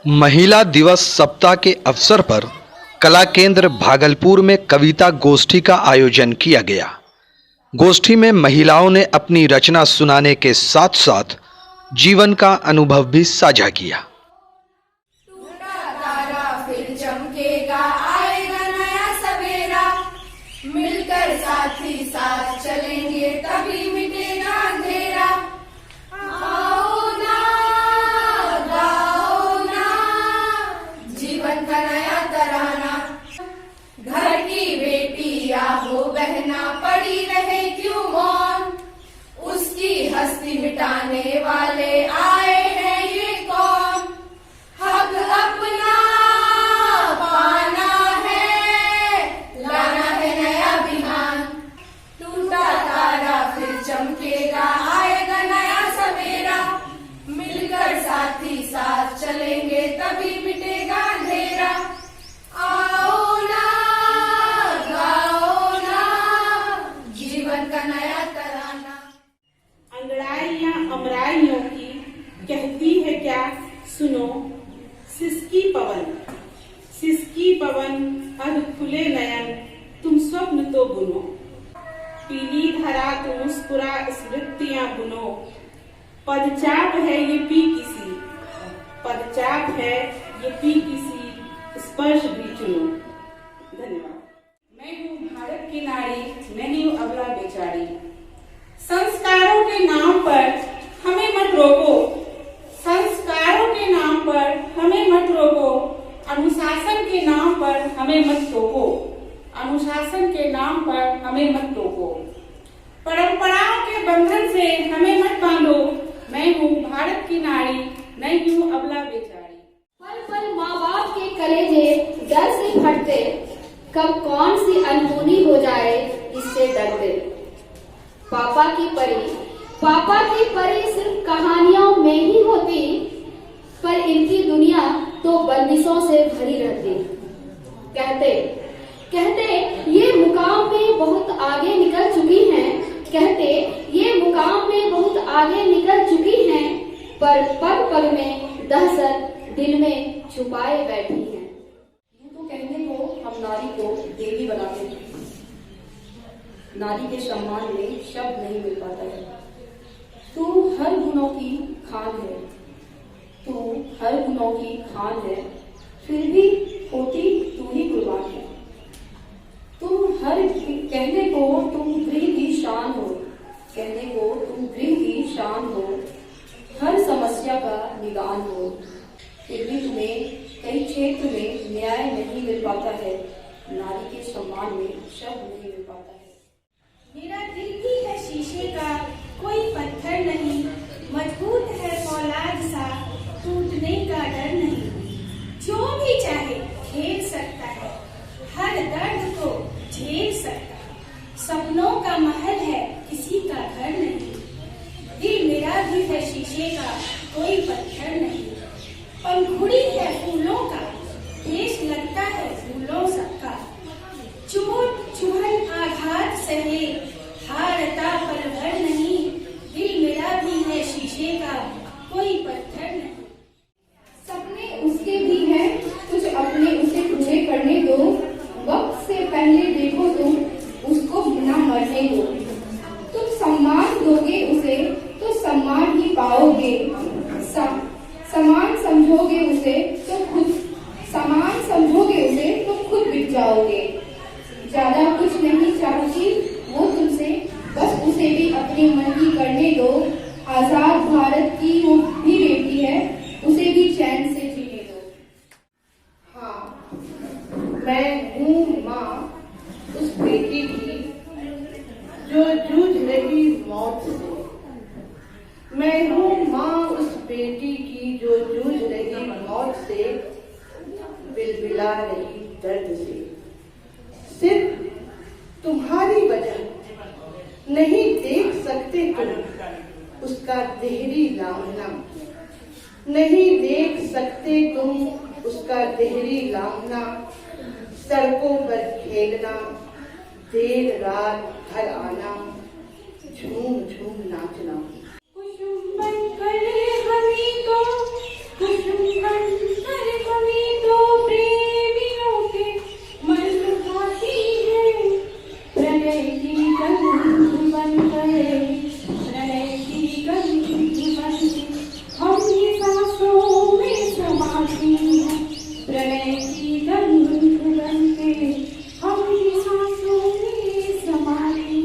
महिला दिवस सप्ताह के अवसर पर कला केंद्र भागलपुर में कविता गोष्ठी का आयोजन किया गया। गोष्ठी में महिलाओं ने अपनी रचना सुनाने के साथ साथ जीवन का अनुभव भी साझा किया। टूटा तारा फिर चमकेगा, आएगा नया सवेरा, मिलकर साथ ही साथ चलेंगे तभी मिटेगा अंधेरा। आओ ना, गाओ ना, जीवन का नया तराना। घर की बेटी या हो बहना, पड़ी रहे क्यों मौन, उसकी हस्ती मिटाने वाले आए हैं ये कौन। हक अपना पाना है, लाना है नया बिहान। टूटा तारा फिर चमकेगा, आएगा नया सवेरा, मिलकर साथ ही साथ चलेंगे तभी मिटेगा अंधेरा। आओ ना, गाओ ना, जीवन का नया तराना। अंगड़ाइयां अमराइयों की कहती है क्या सुनो, सिसकी पवन अध खुले नयन, तुम स्वप्न तो बुनो। पीली धरा तुम मुस्कुरा स्मृतियां बुनो, पदचाप है ये पी किसी, स्पर्श भी चुनो। धन्यवाद। मैं हूँ भारत की नारी, नहीं हूँ अबला बेचारी। संस्कारों के नाम पर हमें मत रोको, संस्कारों के नाम पर हमें मत रोको, अनुशासन के नाम पर हमें मत टोको, अनुशासन के नाम पर हमें मत टोको। परंपराओं के बंधन से हमें मत बांधो, मैं हूँ भारत की नारी, नहीं हूँ अबला बेचारी। पल पल माँ बाप के कलेजे डर से फटते, कब कौन सी अनहोनी हो जाए इससे डरते। पापा की परी सिर्फ कहानियों में ही होती, पर इनकी दुनिया तो बंदिशों से भरी रहती। कहते ये मुकाम में बहुत आगे निकल चुकी हैं, पर पल पल में दहशत दिल में छुपाए बैठी हैं। यूं तो कहने को हम नारी को देवी बनाते हैं, नारी के सम्मान में शब्द नहीं मिल पाता है। तू हर गुणों की खान है, फिर भी होती तू ही कुर्बान है। कहने को तुम गृह की शान हो, हर समस्या का निदान हो, फिर भी तुम्हें कई क्षेत्र में न्याय नहीं मिल पाता है, नारी के सम्मान में शब्द नहीं मिल पाता है। मेरा दिल भी है शीशे का, कोई पत्थर नहीं, मजबूत है फौलाद सा, टूटने का डर नहीं। जो भी चाहे खेल सकता है, हर दर्द को झेल सकता है, सपनों का महल है किसी का घर नहीं। दिल मेरा भी है शीशे का, कोई पत्थर नहीं, पंखुड़ी है फूलों का, देश लगता है फूलों सबका। चोट चुभन आघात सहे, हारता पल भर नहीं, दिल मेरा भी है शीशे का, कोई पत्थर नहीं। सपने उसके भी हैं कुछ अपने, उसे पूरे करने दो, वक्त से पहले देखो तुम उसको बिना मरने दो। तुम सम्मान दोगे उसे तो सम्मान ही पाओगे, समान समझोगे उसे तो खुद बिक जाओगे। ज्यादा कुछ नहीं चाहती वो तुमसे, बस उसे भी अपने मन की करने दो। आजाद भारत की वो भी बेटी है, उसे भी चैन से जीने दो। हाँ, मैं हूँ माँ उस बेटी की जो जूझ रही मौत से। मैं हूँ माँ उस बेटी की जो जूझ रही मौत से, बिलबिला रही दर्द से। सिर्फ तुम्हारी वजह नहीं देख सकते तुम उसका देहरी लांघना, नहीं देख सकते तुम उसका देहरी लांघना। सड़कों पर खेलना, देर रात घर आना, झूम झूम नाचना। कुसुम बन कर हमी को, कुसुम बन कर की गंध बनके हमकी सांसों में समाई,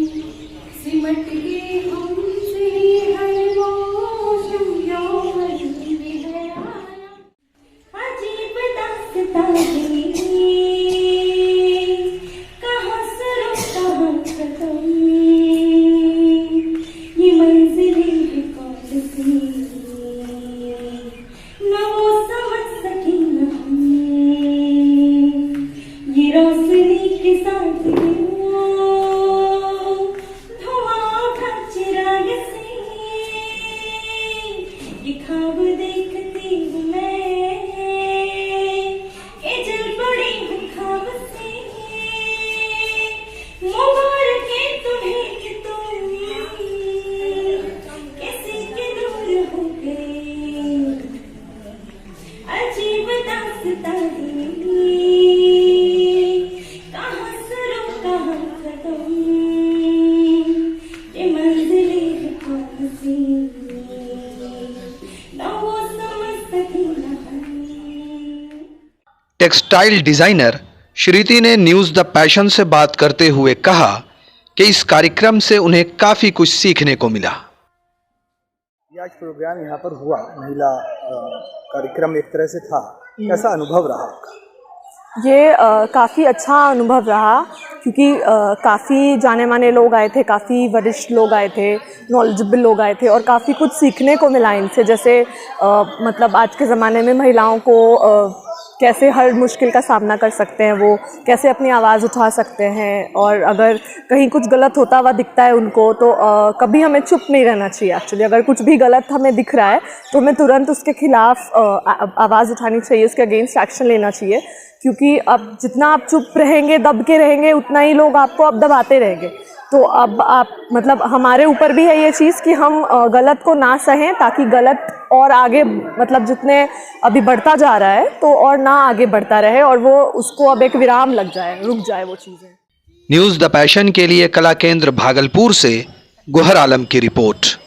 सिमट के हमसे हर मौसम यौवन में है आया। अजीब दास्तां है, कहाँ शुरू कहाँ खत्म, ये मंजिलें हैं कौन सी, न वो समझ सके न हम, ये रोशनी के साथ धुआं उठा चिराग से, ये ख्वाब देखती हूँ मैं, ये जल पड़ी हूँ ख्वाब से, मुबारक है तुम्हें कि तुम किसी के दूर हो गए। अजीब दास्तां है, कहाँ शुरू कहाँ खत्म, ये मंजिलें हैं कौन सी, न वो समझ सके न हम। टेक्सटाइल डिजाइनर श्रुति ने न्यूज द पैशन से बात करते हुए कहा कि इस कार्यक्रम से उन्हें काफी कुछ सीखने को मिला। ये आज प्रोग्राम यहाँ पर हुआ, महिला कार्यक्रम एक तरह से था, कैसा अनुभव रहा आपका? ये काफ़ी अच्छा अनुभव रहा, क्योंकि काफ़ी जाने माने लोग आए थे, काफ़ी वरिष्ठ लोग आए थे, नॉलेजेबल लोग आए थे और काफ़ी कुछ सीखने को मिला इनसे। जैसे मतलब आज के ज़माने में महिलाओं को कैसे हर मुश्किल का सामना कर सकते हैं, वो कैसे अपनी आवाज़ उठा सकते हैं, और अगर कहीं कुछ गलत होता हुआ दिखता है उनको तो कभी हमें चुप नहीं रहना चाहिए। एक्चुअली अगर कुछ भी गलत हमें दिख रहा है तो हमें तुरंत उसके खिलाफ आवाज़ उठानी चाहिए, उसके अगेंस्ट एक्शन लेना चाहिए, क्योंकि अब जितना आप चुप रहेंगे, दब के रहेंगे, उतना ही लोग आपको अब दबाते रहेंगे। तो अब आप मतलब हमारे ऊपर भी है ये चीज़ कि हम गलत को ना सहें, ताकि गलत और आगे मतलब जितने अभी बढ़ता जा रहा है तो और ना आगे बढ़ता रहे, और वो उसको अब एक विराम लग जाए, रुक जाए वो चीज़ें। न्यूज द पैशन के लिए कला केंद्र भागलपुर से गुहर आलम की रिपोर्ट।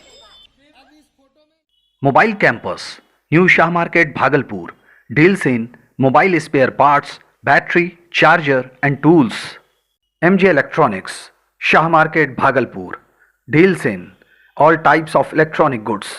Mobile campus, new Shah market Bhagalpur, deals in mobile spare parts, battery, charger and tools. MJ electronics, Shah market Bhagalpur, deals in all types of electronic goods.